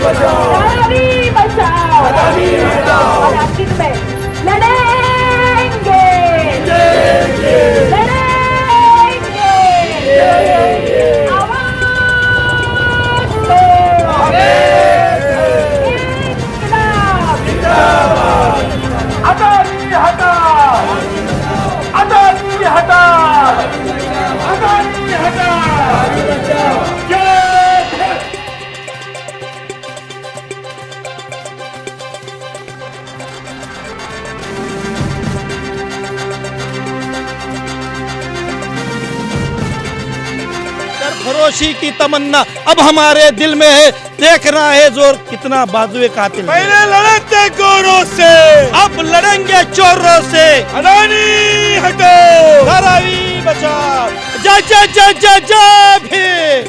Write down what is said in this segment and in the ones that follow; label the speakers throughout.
Speaker 1: धारावी बचाओ, और अंतिम में लड़ेंगे, लड़ेंगे, आवाज दो, इंकलाब,
Speaker 2: अदानी हटा, अदानी हटा, अदानी हटा, जय
Speaker 3: सरफरोशी की तमन्ना अब हमारे दिल में है, देखना है जोर कितना बाजुए कातिल है।
Speaker 2: पहले लड़े थे गोरों से,
Speaker 3: अब लड़ेंगे चोरों से।
Speaker 2: अदानी हटो,
Speaker 3: धारावी बचाओ, जय जय जय जय जय भीम,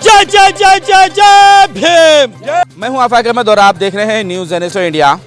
Speaker 3: जय जय जय जय जय भीम।
Speaker 4: मैं हूं आफाक अहमद और आप देख रहे हैं न्यूज़ NSO इंडिया।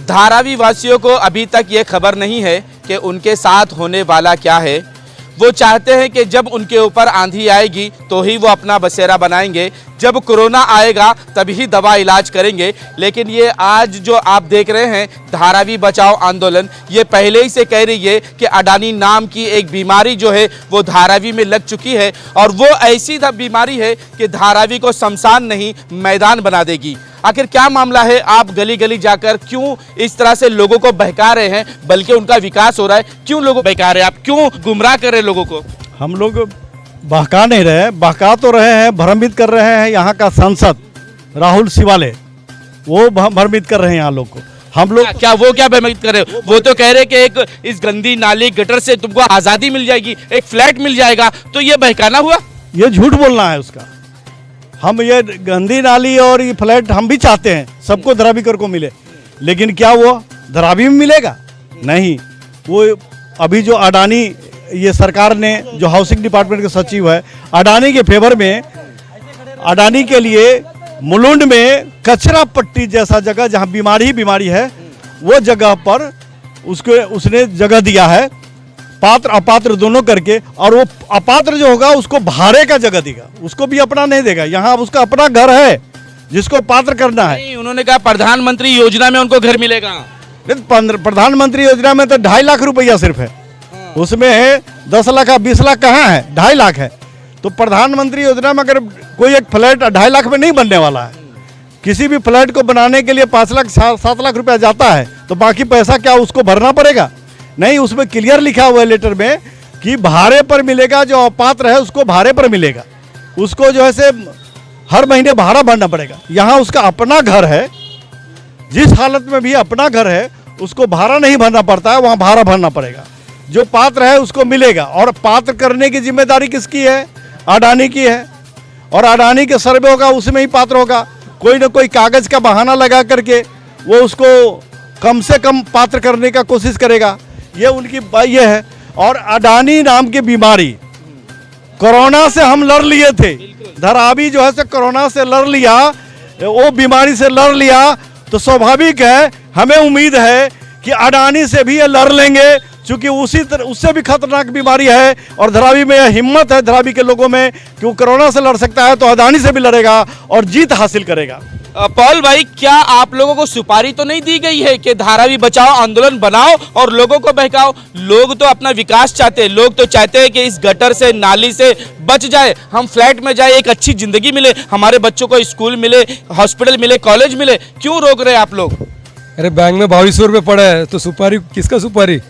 Speaker 4: धारावी वासियों को अभी तक ये खबर नहीं है कि उनके साथ होने वाला क्या है। वो चाहते हैं कि जब उनके ऊपर आंधी आएगी तो ही वो अपना बसेरा बनाएंगे, जब कोरोना आएगा तभी दवा इलाज करेंगे। लेकिन ये आज जो आप देख रहे हैं धारावी बचाओ आंदोलन, ये पहले ही से कह रही है कि अडानी नाम की एक बीमारी जो है वो धारावी में लग चुकी है और वो ऐसी बीमारी है कि धारावी को शमशान नहीं मैदान बना देगी। आखिर क्या मामला है? आप गली गली जाकर क्यों इस तरह से लोगों को बहका रहे हैं, बल्कि उनका विकास हो रहा है, क्यों लोगों को बहका रहे हैं? आप क्यों गुमराह कर रहे हैं लोगों को?
Speaker 5: हम लोग बहका नहीं रहे, बहका तो रहे हैं, भ्रमित कर रहे हैं। यहाँ का सांसद राहुल शिवाले वो भ्रमित कर रहे हैं यहाँ लोग को। हम लोग
Speaker 4: क्या वो क्या भ्रमित कर रहे हो? वो तो कह रहे कि एक इस गंदी नाली गटर से तुमको आज़ादी मिल जाएगी, एक फ्लैट मिल जाएगा, तो ये बहकाना हुआ?
Speaker 5: ये झूठ बोलना है उसका। हम ये गंदी नाली और ये फ्लैट हम भी चाहते हैं सबको धरावीकर को मिले, लेकिन क्या वो धरावी में मिलेगा? नहीं। वो अभी जो अडानी, ये सरकार ने जो हाउसिंग डिपार्टमेंट के सचिव है, अडानी के फेवर में, अडानी के लिए मुलुंड में कचरा पट्टी जैसा जगह जहां बीमारी ही बीमारी है, वो जगह पर उसने जगह दिया है, पात्र अपात्र दोनों करके। और वो अपात्र जो होगा उसको भाड़े का जगह देगा, उसको भी अपना नहीं देगा। यहाँ उसका अपना घर है जिसको पात्र करना है।
Speaker 4: नहीं, उन्होंने कहा प्रधानमंत्री योजना में उनको घर मिलेगा।
Speaker 5: प्रधानमंत्री योजना में तो 2.5 लाख रुपया सिर्फ है, उसमें है 10 लाख 20 लाख कहाँ है? 2.5 लाख है। तो प्रधानमंत्री योजना में अगर कोई एक फ्लैट 2.5 लाख में नहीं बनने वाला है, किसी भी फ्लैट को बनाने के लिए 5 लाख 7 लाख रुपया जाता है, तो बाकी पैसा क्या उसको भरना पड़ेगा? नहीं, उसमें क्लियर लिखा हुआ है लेटर में कि भाड़े पर मिलेगा, जो अपात्र है उसको भाड़े पर मिलेगा, उसको जो है से हर महीने भाड़ा भरना पड़ेगा। यहाँ उसका अपना घर है, जिस हालत में भी अपना घर है उसको भाड़ा नहीं भरना पड़ता है, वहाँ भाड़ा भरना पड़ेगा। जो पात्र है उसको मिलेगा। और पात्र करने की जिम्मेदारी किसकी है? अडानी की है। और अडानी के सर्वे होगा, उसमें ही पात्र होगा। कोई ना कोई कागज़ का बहाना लगा करके वो उसको कम से कम पात्र करने का कोशिश करेगा। ये उनकी ये है। और अडानी नाम की बीमारी, कोरोना से हम लड़ लिए थे, धारावी जो है से कोरोना से लड़ लिया, वो बीमारी से लड़ लिया, तो स्वाभाविक है, हमें उम्मीद है कि अडानी से भी ये लड़ लेंगे, क्योंकि उससे भी खतरनाक बीमारी है। और धारावी में यह हिम्मत है धारावी के लोगों में कि वो कोरोना से लड़ सकता है, तो अडानी से भी लड़ेगा और जीत हासिल करेगा।
Speaker 4: पॉल भाई, क्या आप लोगों को सुपारी तो नहीं दी गई है कि धारावी बचाओ आंदोलन बनाओ और लोगों को बहकाओ? लोग तो अपना विकास चाहते हैं, लोग तो चाहते हैं कि इस गटर से, नाली से बच जाए, हम फ्लैट में जाए, एक अच्छी जिंदगी मिले, हमारे बच्चों को स्कूल मिले, हॉस्पिटल मिले, कॉलेज मिले। क्यों रोक रहे हैं आप लोग?
Speaker 6: अरे बैंक में 2200 रुपये पड़ा है, तो सुपारी किसका सुपारी?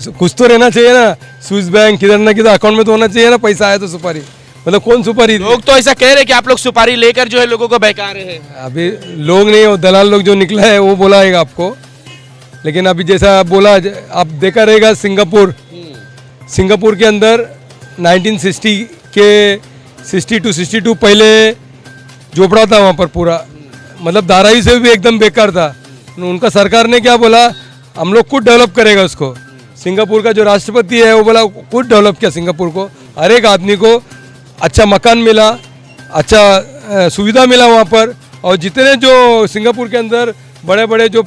Speaker 6: कुछ तो रहना चाहिए ना, स्विस बैंक किधर ना किधर अकाउंट में तो होना चाहिए ना, पैसा आया तो सुपारी। मतलब कौन सुपारी?
Speaker 4: लोग तो ऐसा कह रहे हैं कि आप लोग सुपारी लेकर जो है लोगों को बहका रहे हैं।
Speaker 6: अभी लोग नहीं, वो दलाल लोग जो निकला है वो बोलाएगा आपको। लेकिन अभी जैसा बोला, आप देखा रहेगा सिंगापुर के अंदर 1960 के 62 पहले झोपड़ा था वहाँ पर पूरा, मतलब धारावी से भी एकदम बेकार था। उनका सरकार ने क्या बोला, हम लोग खुद डेवलप करेगा उसको। सिंगापुर का जो राष्ट्रपति है वो बोला खुद डेवलप किया सिंगापुर को, हर एक आदमी को अच्छा मकान मिला, अच्छा सुविधा मिला वहाँ पर। और जितने जो सिंगापुर के अंदर बड़े बड़े जो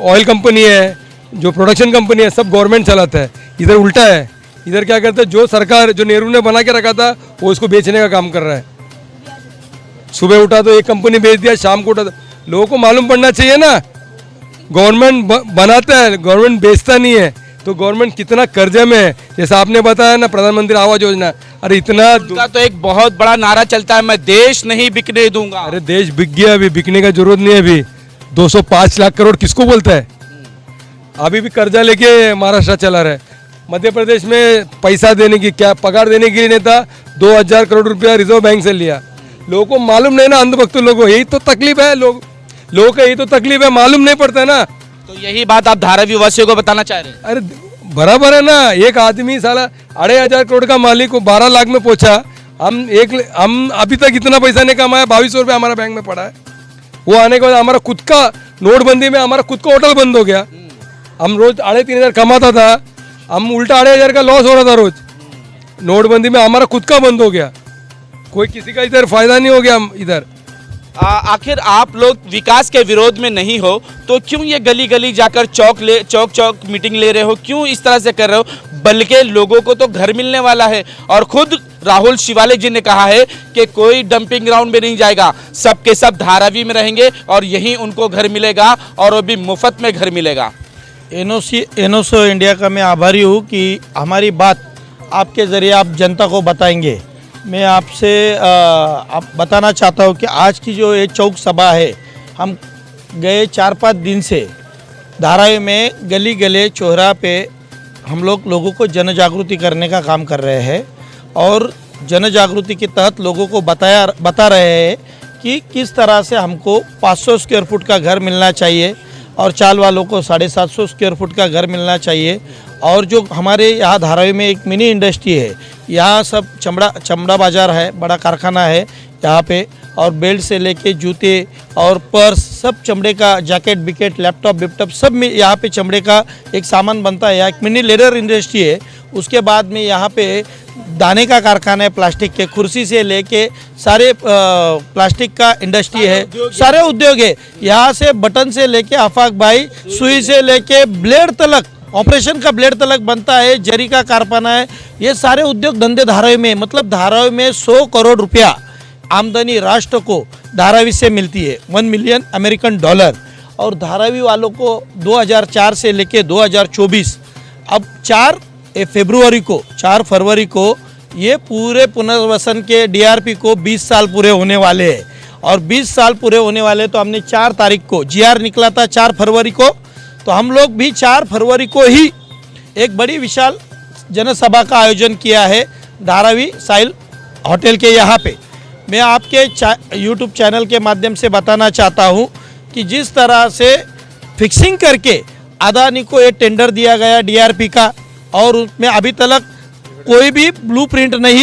Speaker 6: ऑयल कंपनी है, जो प्रोडक्शन कंपनी है, सब गवर्नमेंट चलाता है। इधर उल्टा है, इधर क्या करते हैं, जो सरकार जो नेहरू ने बना के रखा था वो इसको बेचने का काम कर रहा है। सुबह उठा तो एक कंपनी बेच दिया, शाम को उठा तो लोगों को मालूम पड़ना चाहिए ना। गवर्नमेंट बनाता है, गवर्नमेंट बेचता नहीं है, तो गवर्नमेंट कितना कर्जे में है। जैसा आपने बताया ना प्रधानमंत्री आवास योजना, अरे इतना
Speaker 4: उनका तो एक बहुत बड़ा नारा चलता है, मैं देश नहीं बिकने दूंगा।
Speaker 6: अरे देश बिक गया, अभी बिकने का जरूरत नहीं है। अभी 205 लाख करोड़ किसको बोलता है? अभी भी कर्जा लेके महाराष्ट्र चला रहा है। मध्य प्रदेश में पैसा देने की क्या पगार देने के लिए नहीं था, 2000 करोड़ रुपया रिजर्व बैंक से लिया। लोगों को मालूम नहीं ना, अंधभक्त लोगों, यही तो तकलीफ है। लोगों का यही तो तकलीफ है, मालूम नहीं पड़ता ना।
Speaker 4: तो यही बात आप धारावी वासियों को बताना चाह रहे हैं?
Speaker 6: अरे बराबर है ना, एक आदमी साला 2500 करोड़ का मालिक को 12 लाख में पहुंचा। हम अभी तक इतना पैसा नहीं कमाया, 2200 रुपया हमारा बैंक में पड़ा है। वो आने के बाद हमारा खुद का नोटबंदी में हमारा खुद का होटल बंद हो गया। हम रोज 3500 कमाता था, हम उल्टा 2500 का लॉस हो रहा था रोज। नोटबंदी में हमारा खुद का बंद हो गया, कोई किसी का इधर फायदा नहीं हो गया। इधर
Speaker 4: आखिर आप लोग विकास के विरोध में नहीं हो तो क्यों ये गली गली जाकर चौक मीटिंग ले रहे हो, क्यों इस तरह से कर रहे हो? बल्कि लोगों को तो घर मिलने वाला है, और खुद राहुल शिवालिक जी ने कहा है कि कोई डंपिंग ग्राउंड में नहीं जाएगा, सब के सब धारावी में रहेंगे और यहीं उनको घर मिलेगा, और वो भी मुफ्त में घर मिलेगा।
Speaker 3: एनोसो इंडिया का मैं आभारी हूँ कि हमारी बात आपके ज़रिए आप जनता को बताएंगे। मैं आपसे आप बताना चाहता हूँ कि आज की जो ये चौक सभा है, हम गए 4-5 दिन से धारावी में गली गले चौराहे पे हम लोगों को जन जागृति करने का काम कर रहे हैं, और जन जागृति के तहत लोगों को बता रहे हैं कि किस तरह से हमको 500 स्क्वायर फुट का घर मिलना चाहिए और चाल वालों को 750 स्क्वायर फुट का घर मिलना चाहिए। और जो हमारे यहाँ धारावी में एक मिनी इंडस्ट्री है, यहाँ सब चमड़ा बाज़ार है, बड़ा कारखाना है यहाँ पे, और बेल्ट से लेके जूते और पर्स सब चमड़े का, जैकेट बिकेट लैपटॉप सब में यहाँ पे चमड़े का एक सामान बनता है। यहाँ एक मिनी लेदर इंडस्ट्री है। उसके बाद में यहाँ पे दाने का कारखाना है, प्लास्टिक के, कुर्सी से लेके सारे प्लास्टिक का इंडस्ट्री है, सारे उद्योग है। यहाँ से बटन से लेके आफाक भाई, सुई से लेके ब्लेड तलक, ऑपरेशन का ब्लेड तलक बनता है, जरी का कारखाना है। ये सारे उद्योग धंधे धारावी में, मतलब धारावी में 100 करोड़ रुपया आमदनी राष्ट्र को धारावी से मिलती है, 1 मिलियन अमेरिकन डॉलर। और धारावी वालों को 2004 से लेके 2024 अब 4 फरवरी को ये पूरे पुनर्वसन के डीआरपी को 20 साल पूरे होने वाले हैं। और 20 साल पूरे होने वाले, तो हमने 4 तारीख को जीआर निकला था 4 फरवरी को, तो हम लोग भी 4 फरवरी को ही एक बड़ी विशाल जनसभा का आयोजन किया है धारावी साहिल होटल के यहाँ पे। मैं आपके यूट्यूब चैनल के माध्यम से बताना चाहता हूँ कि जिस तरह से फिक्सिंग करके अदानी को ये टेंडर दिया गया डीआरपी का, और उसमें अभी तक कोई भी ब्लूप्रिंट नहीं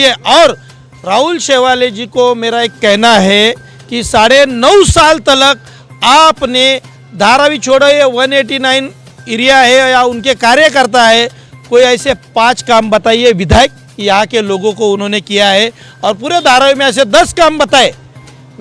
Speaker 3: है। और राहुल शेवाले जी को मेरा एक कहना है कि 9.5 साल तक आपने धारावी छोड़ो, ये 189 एरिया है या उनके कार्यकर्ता है, कोई ऐसे 5 काम बताइए विधायक यहाँ के लोगों को उन्होंने किया है, और पूरे धारावी में ऐसे 10 काम बताए।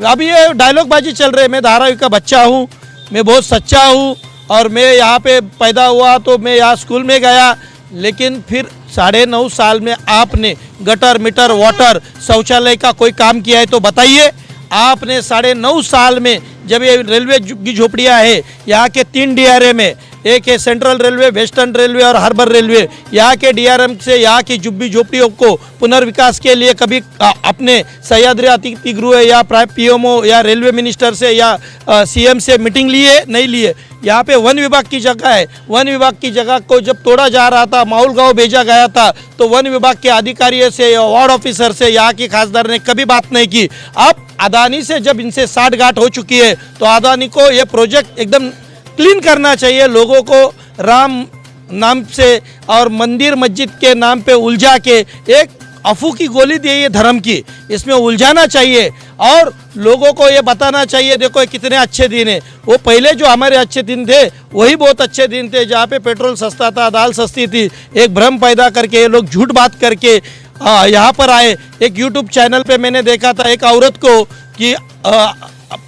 Speaker 3: अभी ये डायलॉग बाजी चल रहे, मैं धारावी का बच्चा हूँ, मैं बहुत सच्चा हूँ, और मैं यहाँ पे पैदा हुआ तो मैं यहाँ स्कूल में गया, लेकिन फिर 9.5 साल में आपने गटर मीटर वाटर शौचालय का कोई काम किया है तो बताइए। आपने 9.5 साल में, जब ये रेलवे की झोपड़ियाँ है यहाँ के 3 डीआरएम में, एक है सेंट्रल रेलवे, वेस्टर्न रेलवे और हार्बर रेलवे, यहाँ के डीआरएम से यहाँ की झुग्गी झोपड़ियों को पुनर्विकास के लिए कभी अपने सह्याद्री अतिथि गृह या पीएमओ या रेलवे मिनिस्टर से या सीएम से मीटिंग लिए नहीं लिए। यहाँ पे वन विभाग की जगह है, वन विभाग की जगह को जब तोड़ा जा रहा था, माउल गांव भेजा गया था, तो वन विभाग के अधिकारियों से या वार्ड ऑफिसर से यहाँ की खासदार ने कभी बात नहीं की। अब अदानी से जब इनसे साठगांठ हो चुकी है, तो अदानी को ये प्रोजेक्ट एकदम क्लीन करना चाहिए। लोगों को राम नाम से और मंदिर मस्जिद के नाम पे उलझा के एक अफू की गोली दी है धर्म की, इसमें उलझाना चाहिए और लोगों को ये बताना चाहिए, देखो ये कितने अच्छे दिन है। वो पहले जो हमारे अच्छे दिन थे वही बहुत अच्छे दिन थे, जहाँ पे पेट्रोल सस्ता था, दाल सस्ती थी। एक भ्रम पैदा करके ये लोग झूठ बात करके यहाँ पर आए। एक यूट्यूब चैनल पे मैंने देखा था एक औरत को कि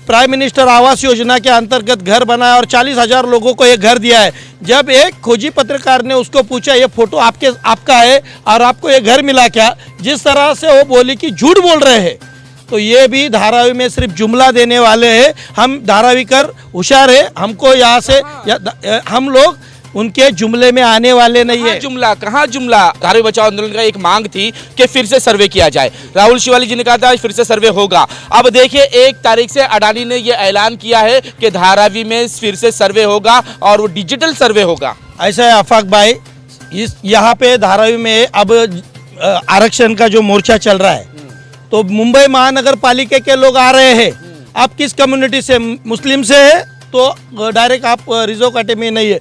Speaker 3: प्राइम मिनिस्टर आवास योजना के अंतर्गत घर बनाया और 40,000 लोगों को ये घर दिया है। जब एक खोजी पत्रकार ने उसको पूछा ये फोटो आपका है और आपको ये घर मिला क्या, जिस तरह से वो बोली कि झूठ बोल रहे हैं, तो ये भी धारावी में सिर्फ जुमला देने वाले हैं। हम धारावी कर होशियार है, हमको यहाँ से हम लोग उनके जुमले में आने वाले नहीं है।
Speaker 4: कहाँ जुमला? धारावी बचाओ आंदोलन का एक मांग थी कि फिर से सर्वे किया जाए। राहुल शिवाली जी ने कहा था फिर से सर्वे होगा। अब देखिए 1 तारीख से अडानी ने ये ऐलान किया है कि धारावी में फिर से सर्वे होगा और वो डिजिटल सर्वे होगा।
Speaker 3: ऐसा है आफाक भाई, इस यहाँ पे धारावी में अब आरक्षण का जो मोर्चा चल रहा है, तो मुंबई महानगर पालिका के लोग आ रहे हैं। आप किस कम्युनिटी से? मुस्लिम से है तो डायरेक्ट आप रिजर्व कैटेगरी में नहीं है,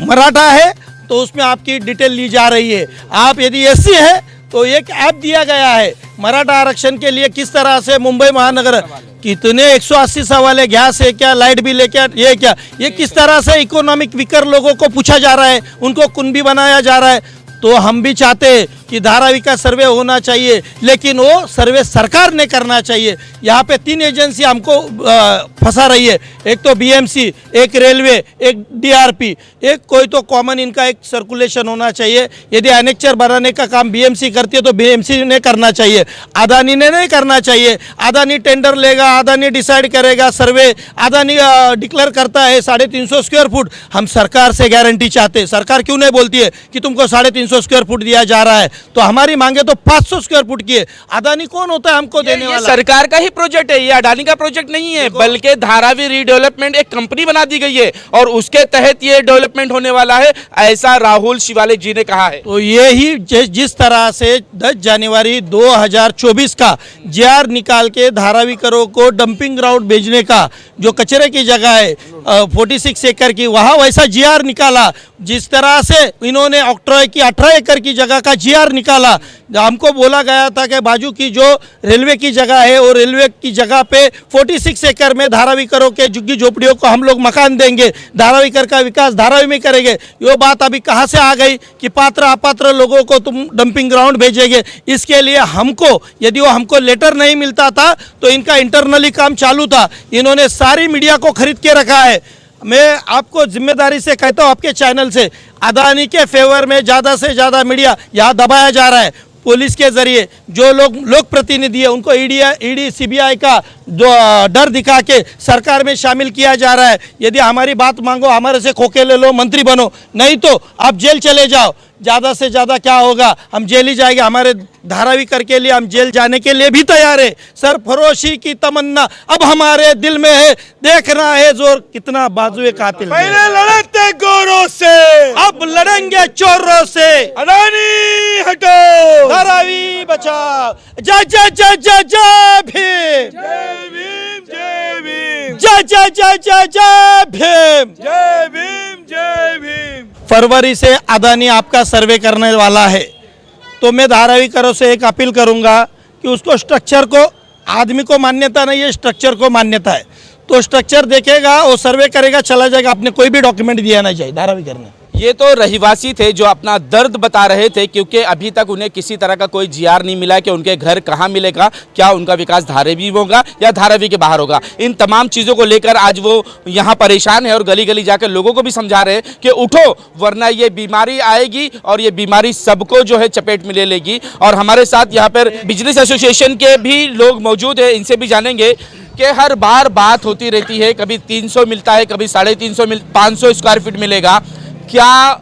Speaker 3: मराठा है तो उसमें आपकी डिटेल ली जा रही है। आप यदि एससी है तो एक ऐप दिया गया है मराठा आरक्षण के लिए। किस तरह से मुंबई महानगर कितने 180 सवाल है, गैस है क्या, लाइट बिल है क्या, ये क्या, ये किस तरह से इकोनॉमिक वीकर लोगों को पूछा जा रहा है, उनको कुंभी बनाया जा रहा है। तो हम भी चाहते हैं कि धारावी का सर्वे होना चाहिए, लेकिन वो सर्वे सरकार ने करना चाहिए। यहाँ पे 3 एजेंसी हमको फंसा रही है, एक तो बीएमसी, एक रेलवे, एक डीआरपी, एक कोई तो कॉमन इनका एक सर्कुलेशन होना चाहिए। यदि एनेक्चर बनाने का काम बीएमसी करती है तो बीएमसी ने करना चाहिए, अदानी ने नहीं करना चाहिए। अदानी टेंडर लेगा, अदानी डिसाइड करेगा सर्वे, अदानी डिक्लेयर करता है 350 स्क्वायर फुट। हम सरकार से गारंटी चाहते हैं। सरकार क्यों नहीं बोलती है कि तुमको 350 स्क्वायर फुट दिया जा रहा है? तो हमारी मांगे तो 500 स्क्वायर फुट की है। अदानी कौन होता है हमको देने वाला?
Speaker 4: सरकार का ही प्रोजेक्ट है, ये अडानी का प्रोजेक्ट नहीं है, बल्कि धारावी रीडेवलपमेंट एक कंपनी बना दी गई है और उसके तहत ये डेवलपमेंट होने वाला है, ऐसा राहुल शिवाले जी ने कहा है।
Speaker 3: तो ये ही जिस तरह से 10 जनवरी 2024 का जीआर निकाल के धारावीकरों को डंपिंग ग्राउंड भेजने का, जो कचरे की जगह है 46 एकड़ की, वहाँ वैसा जीआर निकाला। जिस तरह से इन्होंने ऑक्ट्रॉय की 18 एकड़ की जगह का जीआर निकाला, हमको बोला गया था कि बाजू की जो रेलवे की जगह है वो रेलवे की जगह पे 46 एकड़ में धारावीकरों के झुग्गी झोपड़ियों को हम लोग मकान देंगे, धारावीकर का विकास धारावी में करेंगे। ये बात अभी कहाँ से आ गई कि पात्र अपात्र लोगों को तुम डंपिंग ग्राउंड भेजेंगे? इसके लिए हमको, यदि वो हमको लेटर नहीं मिलता था तो इनका इंटरनली काम चालू था। इन्होंने सारी मीडिया को खरीद के रखा है। मैं आपको जिम्मेदारी से कहता हूँ, आपके चैनल से, अदानी के फेवर में ज़्यादा से ज़्यादा मीडिया यहाँ दबाया जा रहा है। पुलिस के जरिए जो लोक प्रतिनिधि है उनको ईडी सीबीआई का जो डर दिखा के सरकार में शामिल किया जा रहा है। यदि हमारी बात मांगो, हमारे से खोखे ले लो, मंत्री बनो, नहीं तो आप जेल चले जाओ। ज़्यादा से ज़्यादा क्या होगा, हम जेल ही जाएंगे। हमारे धारावीकर के लिए हम जेल जाने के लिए भी तैयार है। सरफरोशी की तमन्ना अब हमारे दिल में है, देखना है जोर कितना बाजुए कातिल।
Speaker 2: पहले लड़े थे गोरों से,
Speaker 3: अब लड़ेंगे चोरों से।
Speaker 2: अडानी हटो,
Speaker 3: धारावी बचाओ। जय जय जय जय जय भीम,
Speaker 2: जय भीम, जय भीम,
Speaker 3: जय जय जय जय जय भीम,
Speaker 2: जय भीम, जय भीम।
Speaker 3: फरवरी से अदानी आपका सर्वे करने वाला है, तो मैं धारावीकरों से एक अपील करूंगा कि उसको स्ट्रक्चर को, आदमी को मान्यता नहीं है, स्ट्रक्चर को मान्यता है। तो स्ट्रक्चर देखेगा, वो सर्वे करेगा, चला जाएगा। आपने कोई भी डॉक्यूमेंट दिया नहीं चाहिए धारावीकर ने।
Speaker 4: ये तो रहीवासी थे जो अपना दर्द बता रहे थे, क्योंकि अभी तक उन्हें किसी तरह का कोई जीआर नहीं मिला कि उनके घर कहाँ मिलेगा, क्या उनका विकास धारावी में होगा या धारावी के बाहर होगा। इन तमाम चीज़ों को लेकर आज वो यहाँ परेशान है और गली गली जाकर लोगों को भी समझा रहे हैं कि उठो, वरना ये बीमारी आएगी और ये बीमारी सबको जो है चपेट में ले लेगी। और हमारे साथ यहाँ पर बिजनेस एसोसिएशन के भी लोग मौजूद हैं, इनसे भी जानेंगे कि हर बार बात होती रहती है, कभी 300 मिलता है, कभी 350, 500 स्क्वायर फीट मिलेगा। क्या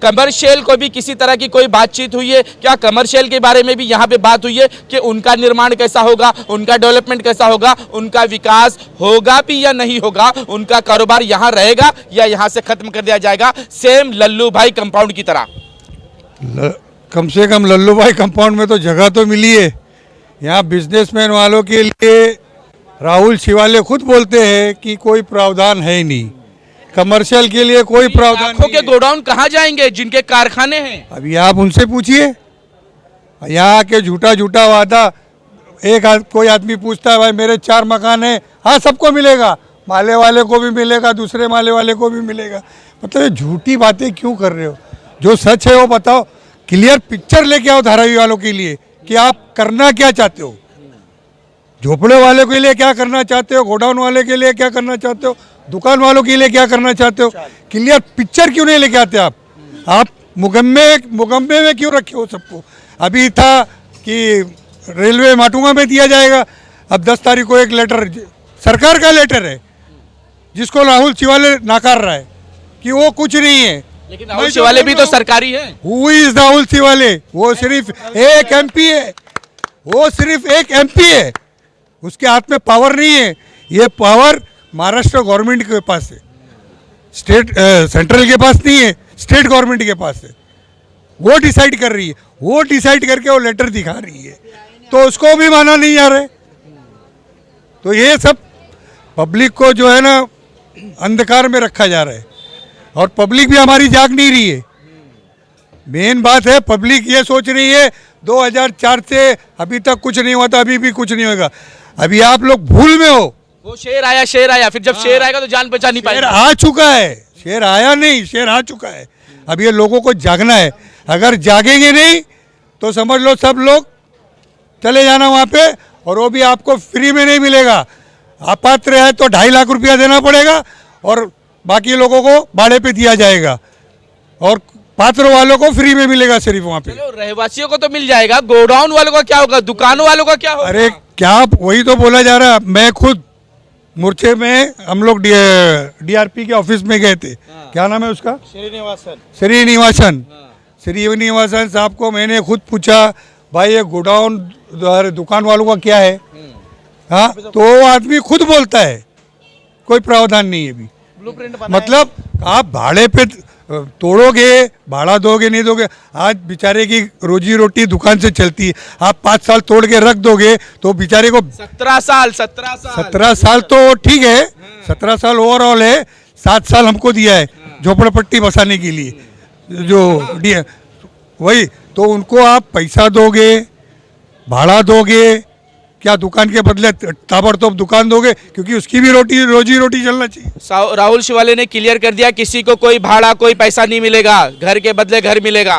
Speaker 4: कमर्शियल को भी किसी तरह की कोई बातचीत हुई है? क्या कमर्शियल के बारे में भी यहाँ पे बात हुई है कि उनका निर्माण कैसा होगा, उनका डेवलपमेंट कैसा होगा, उनका विकास होगा भी या नहीं होगा, उनका कारोबार यहाँ रहेगा या यहाँ से खत्म कर दिया जाएगा, सेम लल्लू भाई कंपाउंड की तरह?
Speaker 7: कम से कम लल्लू भाई कंपाउंड में तो जगह तो मिली है। यहाँ बिजनेसमैन वालों के लिए राहुल शिवाले खुद बोलते हैं कि कोई प्रावधान है ही नहीं, कमर्शियल के लिए कोई प्रावधान नहीं
Speaker 4: के गोडाउन कहाँ जाएंगे जिनके कारखाने हैं?
Speaker 7: अभी आप उनसे पूछिए। यहाँ के झूठा झूठा वादा, कोई आदमी पूछता है भाई मेरे 4 मकान हैं, हाँ सबको मिलेगा, माले वाले को भी मिलेगा, दूसरे माले वाले को भी मिलेगा। मतलब ये झूठी बातें क्यों कर रहे हो? जो सच है वो बताओ, क्लियर पिक्चर लेके आओ धारावी वालों के लिए कि आप करना क्या चाहते हो, झोपड़े वाले के लिए क्या करना चाहते हो, गोडाउन वाले के लिए क्या करना चाहते हो, दुकान वालों के लिए क्या करना चाहते हो? क्लियर पिक्चर क्यों नहीं लेके आते आप मुगम्मे में क्यों रखे हो सबको? अभी था कि रेलवे माटुंगा में दिया जाएगा, अब 10 तारीख को एक लेटर सरकार का लेटर है जिसको राहुल शिवाले नकार रहा है कि वो कुछ नहीं है।
Speaker 4: लेकिन राहुल शिवाले भी तो सरकारी है।
Speaker 7: Who is Rahul Shivale? वो सिर्फ एक एमपी है, वो सिर्फ एक एमपी है, उसके हाथ में पावर नहीं है। ये पावर महाराष्ट्र गवर्नमेंट के पास है, सेंट्रल के पास नहीं है, स्टेट गवर्नमेंट के पास है। वो डिसाइड कर रही है, वो डिसाइड करके वो लेटर दिखा रही है, तो उसको भी माना नहीं जा रहा। तो ये सब पब्लिक को जो है ना अंधकार में रखा जा रहा है, और पब्लिक भी हमारी जाग नहीं रही है। मेन बात है पब्लिक ये सोच रही है 2004 से अभी तक कुछ नहीं हुआ था, अभी भी कुछ नहीं होगा। अभी आप लोग भूल में हो।
Speaker 4: वो शेर आया, फिर जब शेर आएगा तो जान बचा नहीं
Speaker 7: शेर
Speaker 4: पाएगा।
Speaker 7: आ चुका है, शेर आया नहीं, शेर आ चुका है। अब ये लोगों को जागना है, अगर जागेंगे नहीं तो समझ लो सब लोग चले जाना वहाँ पे, और वो भी आपको फ्री में नहीं मिलेगा। अपात्र है तो 2.5 लाख रुपया देना पड़ेगा, और बाकी लोगों को भाड़े पे दिया जाएगा, और पात्र वालों को फ्री में मिलेगा सिर्फ वहाँ पे।
Speaker 4: चलो, रहवासियों को तो मिल जाएगा, गोडाउन वालों का क्या होगा, दुकानों वालों का क्या होगा?
Speaker 7: अरे क्या, वही तो बोला जा रहा है। मैं खुद मोर्चे में हम लोग डीआरपी के ऑफिस में गए थे। क्या नाम है उसका? श्रीनिवासन साहब को मैंने खुद पूछा, भाई ये गोडाउन दुकान वालों का क्या है? हाँ, तो वो आदमी खुद बोलता है कोई प्रावधान नहीं है अभी। मतलब आप भाड़े पे तोड़ोगे, भाड़ा दोगे नहीं दोगे, आज बेचारे की रोजी रोटी दुकान से चलती है। आप 5 साल तोड़ के रख दोगे तो बेचारे को
Speaker 4: 17
Speaker 7: साल तो ठीक है, 17 साल ओवरऑल है, 7 साल हमको दिया है झोपड़पट्टी बसाने के लिए, जो वही तो उनको आप पैसा दोगे, भाड़ा दोगे, क्या दुकान के बदले ताबड़तोड़ दुकान दोगे? क्योंकि उसकी भी रोजी रोटी चलना चाहिए।
Speaker 4: राहुल शिवाले ने क्लियर कर दिया, किसी को कोई भाड़ा कोई पैसा नहीं मिलेगा, घर के बदले घर मिलेगा।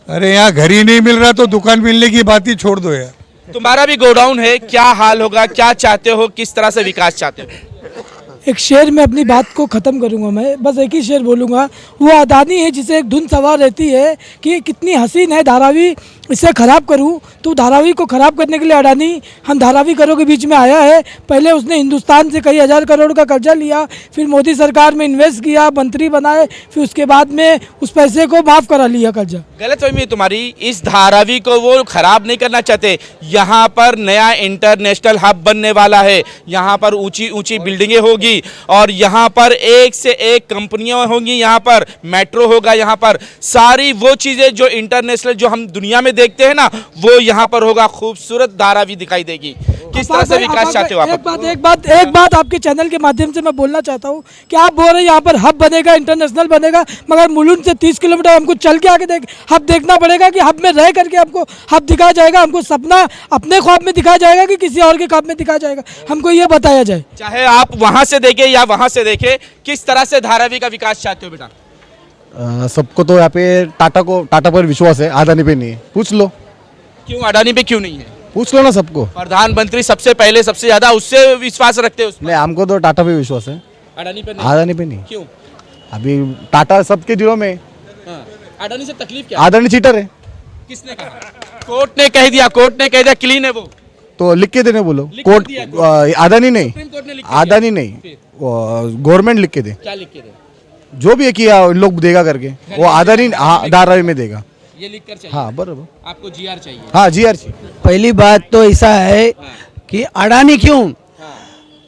Speaker 7: अरे यहाँ घर ही नहीं मिल रहा तो दुकान मिलने की बात ही छोड़ दो यार।
Speaker 4: तुम्हारा भी गोडाउन है, क्या हाल होगा, क्या चाहते हो, किस तरह से विकास चाहते हो?
Speaker 8: एक शेर में अपनी बात को ख़त्म करूंगा। मैं बस एक ही शेर बोलूँगा, वो अदानी है जिसे एक धुन सवार रहती है कि कितनी हसीन है धारावी, इसे ख़राब करूं। तो धारावी को ख़राब करने के लिए अडानी हम धारावी करों के बीच में आया है। पहले उसने हिंदुस्तान से कई हज़ार करोड़ का कर्जा लिया, फिर मोदी सरकार में इन्वेस्ट किया, मंत्री बनाए, फिर उसके बाद में उस पैसे को माफ़ करा लिया कर्जा।
Speaker 4: गलतफहमी है तुम्हारी, इस धारावी को वो खराब नहीं करना चाहते। यहाँ पर नया इंटरनेशनल हब बनने वाला है, यहाँ पर ऊंची ऊंची बिल्डिंगें होगी, और यहाँ पर एक से एक कंपनियां होंगी, यहाँ पर मेट्रो होगा, यहाँ पर सारी वो चीज़ें जो इंटरनेशनल जो हम दुनिया में देखते हैं ना, वो यहाँ पर होगा। खूबसूरत धारावी दिखाई देगी। किस तरह से विकास चाहते हो आप?
Speaker 8: एक बात आपके चैनल के माध्यम से मैं बोलना चाहता हूँ कि आप बोल रहे हैं यहाँ पर हब बनेगा, इंटरनेशनल बनेगा, मगर मुलुंड से 30 किलोमीटर हमको चल के आके हब देखना पड़ेगा कि हब में रह करके हमको हब दिखाया जाएगा, हमको सपना अपने ख्वाब में दिखाया जाएगा कि किसी और के ख्वाब में दिखाया जाएगा, हमको ये बताया जाए।
Speaker 4: चाहे आप वहाँ से देखें या वहाँ से देखें, किस तरह से धारावी का विकास चाहते हो बेटा?
Speaker 9: सबको तो यहाँ पे टाटा पर विश्वास है, अडानी पे नहीं है। पूछ लो
Speaker 4: क्यों अडानी पे क्यों नहीं है?
Speaker 9: पूछ लो ना सबको।
Speaker 4: प्रधानमंत्री सबसे पहले सबसे ज्यादा उससे विश्वास रखते हैं उसमें।
Speaker 9: नहीं, हमको तो टाटा पे विश्वास है,
Speaker 4: अडानी पे नहीं।
Speaker 9: अडानी पे नहीं।
Speaker 4: क्यों?
Speaker 9: अभी टाटा सबके दिलों में।
Speaker 4: हाँ। अडानी से तकलीफ क्या है?
Speaker 9: अडानी चीटर है।
Speaker 4: किसने कहा? कोर्ट ने कह दिया, क्लीन है वो।
Speaker 9: तो लिख के देने बोलो। कोर्ट अडानी नहीं, अडानी नहीं, गवर्नमेंट लिख के दे।
Speaker 4: क्या लिख के दे?
Speaker 9: जो भी है किया लोग देगा करके, वो अडानी धारावी में देगा।
Speaker 4: ये लिख कर चाहिए।
Speaker 9: हाँ बराबर।
Speaker 4: आपको जीआर चाहिए?
Speaker 9: हाँ जीआर चाहिए।
Speaker 10: पहली बात तो ऐसा है कि अडानी क्यों,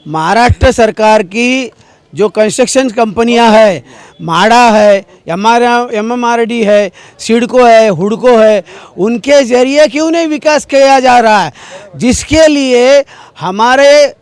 Speaker 10: महाराष्ट्र सरकार की जो कंस्ट्रक्शन कंपनियां है, माडा है, एमएमआरडी है, सिडको है, हुडको है, उनके जरिए क्यों नहीं विकास किया जा रहा है? जिसके लिए हमारे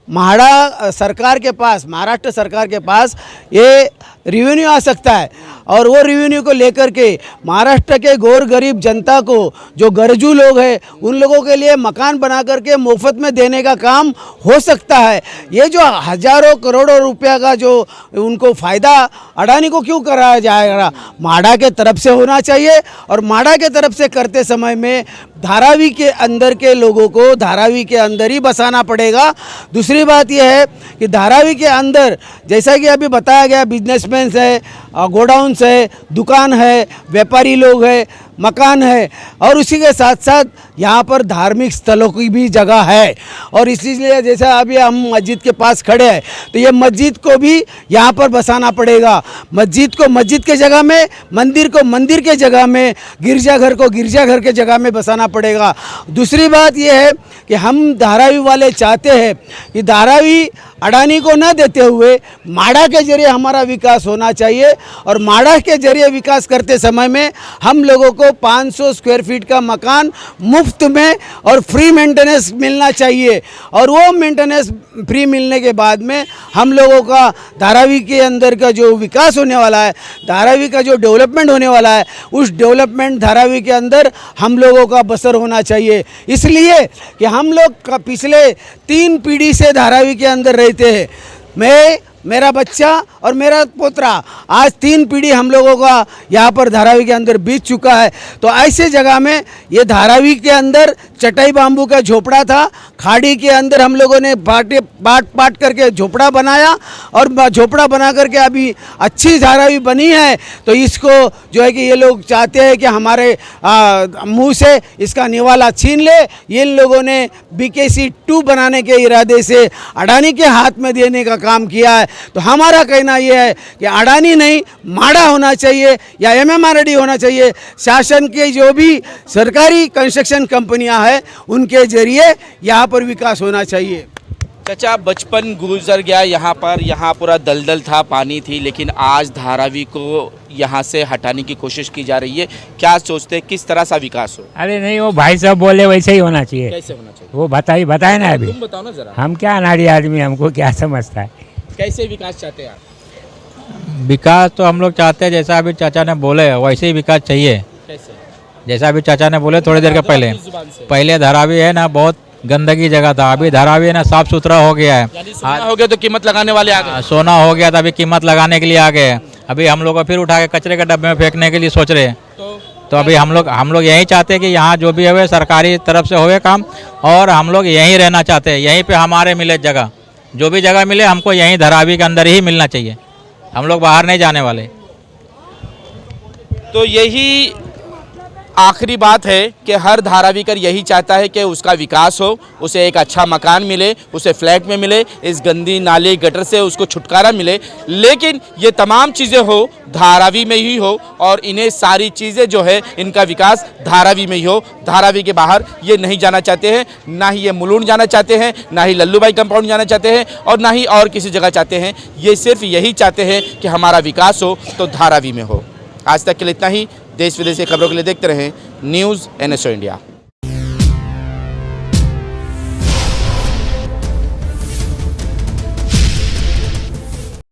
Speaker 10: महाराष्ट्र सरकार के पास ये रेवेन्यू आ सकता है। और वो रेवेन्यू को लेकर के महाराष्ट्र के गौर गरीब जनता को, जो गरजू लोग हैं, उन लोगों के लिए मकान बना करके मुफ्त में देने का काम हो सकता है। ये जो हजारों करोड़ों रुपया का जो उनको फ़ायदा अडानी को क्यों कराया जाएगा? माडा के तरफ से होना चाहिए, और माडा के तरफ से करते समय में धारावी के अंदर के लोगों को धारावी के अंदर ही बसाना पड़ेगा। दूसरी बात यह है कि धारावी के अंदर, जैसा कि अभी बताया गया, बिजनेसमैन है, गोडाउन्स है, दुकान है, व्यापारी लोग है, मकान है, और उसी के साथ साथ यहाँ पर धार्मिक स्थलों की भी जगह है। और इसलिए जैसा अभी हम मस्जिद के पास खड़े हैं, तो ये मस्जिद को भी यहाँ पर बसाना पड़ेगा। मस्जिद को मस्जिद के जगह में, मंदिर को मंदिर के जगह में, गिरजाघर को गिरजाघर के जगह में बसाना पड़ेगा। दूसरी बात ये है कि हम धारावी वाले चाहते हैं कि धारावी अडानी को न देते हुए माडा के जरिए हमारा विकास होना चाहिए, और माडा के जरिए विकास करते समय में हम लोगों को 500 स्क्वायर फीट का मकान मुफ्त में और फ्री मेंटेनेंस मिलना चाहिए। और वो मेंटेनेंस फ्री मिलने के बाद में हम लोगों का धारावी के अंदर का जो विकास होने वाला है, धारावी का जो डेवलपमेंट होने वाला है, उस डेवलपमेंट धारावी के अंदर हम लोगों का बसर होना चाहिए। इसलिए कि हम लोग पिछले 3 पीढ़ी से धारावी के अंदर रहते हैं। मैं, मेरा बच्चा और मेरा पोतरा, आज 3 पीढ़ी हम लोगों का यहाँ पर धारावी के अंदर बीत चुका है। तो ऐसे जगह में ये धारावी के अंदर चटाई बाम्बू का झोपड़ा था, खाड़ी के अंदर हम लोगों ने बाँट करके झोपड़ा बनाया, और झोपड़ा बना करके अभी अच्छी धारावी बनी है। तो इसको जो है कि ये लोग चाहते हैं कि हमारे मुंह से इसका निवाला छीन ले। ये लोगों ने BKC 2 बनाने के इरादे से अडानी के हाथ में देने का काम किया है। तो हमारा कहना यह है कि अडानी नहीं, माडा होना चाहिए या MMRD होना चाहिए। शासन के जो भी सरकारी कंस्ट्रक्शन कंपनियां हैं, उनके जरिए यहाँ पर विकास होना चाहिए।
Speaker 4: चाचा, बचपन गुजर गया यहाँ पर, यहाँ पूरा दलदल था, पानी थी, लेकिन आज धारावी को यहाँ से हटाने की कोशिश की जा रही है। क्या सोचते हैं किस तरह सा विकास हो?
Speaker 11: अरे नहीं, वो भाई साहब बोले वैसे ही होना चाहिए।
Speaker 4: कैसे होना चाहिए
Speaker 11: वो बताए ना अभी।
Speaker 4: तुम बताओ ना जरा।
Speaker 11: हम क्या अनाड़ी आदमी, हमको क्या समझता है।
Speaker 4: कैसे विकास चाहते हैं आप?
Speaker 12: विकास तो हम लोग चाहते हैं जैसा अभी चाचा ने बोले वैसे ही विकास चाहिए।
Speaker 4: कैसे?
Speaker 12: जैसा अभी चाचा ने बोले थोड़ी देर के पहले धारावी है ना बहुत गंदगी जगह था, अभी धारावी है ना साफ सुथरा हो गया है।
Speaker 4: सोना हो गया तो कीमत लगाने वाले आ गए।
Speaker 12: सोना हो गया था, अभी कीमत लगाने के लिए आ गए। अभी हम लोग को फिर उठा के कचरे के डब्बे में फेंकने के लिए सोच रहे हैं। तो अभी हम लोग यही चाहते हैं कि यहाँ जो भी है सरकारी तरफ से होवे काम, और हम लोग यहीं रहना चाहते हैं, यहीं पे हमारे मिले जगह, जो भी जगह मिले हमको यहीं धारावी के अंदर ही मिलना चाहिए। हम लोग बाहर नहीं जाने वाले।
Speaker 4: तो यही आखिरी बात है कि हर धारावीकर यही चाहता है कि उसका विकास हो, उसे एक अच्छा मकान मिले, उसे फ्लैट में मिले, इस गंदी नाली गटर से उसको छुटकारा मिले। लेकिन ये तमाम चीज़ें हो धारावी में ही हो, और इन्हें सारी चीज़ें जो है इनका विकास धारावी में ही हो। धारावी के बाहर ये नहीं जाना चाहते हैं, ना ही ये मुलुंड जाना चाहते हैं, ना ही लल्लूभाई कंपाउंड जाना चाहते हैं, और ना ही और किसी जगह चाहते हैं। ये सिर्फ यही चाहते हैं कि हमारा विकास हो तो धारावी में हो। आज तक के लिए इतना ही। देश विदेश की खबरों के लिए देखते रहें न्यूज़ NSO इंडिया।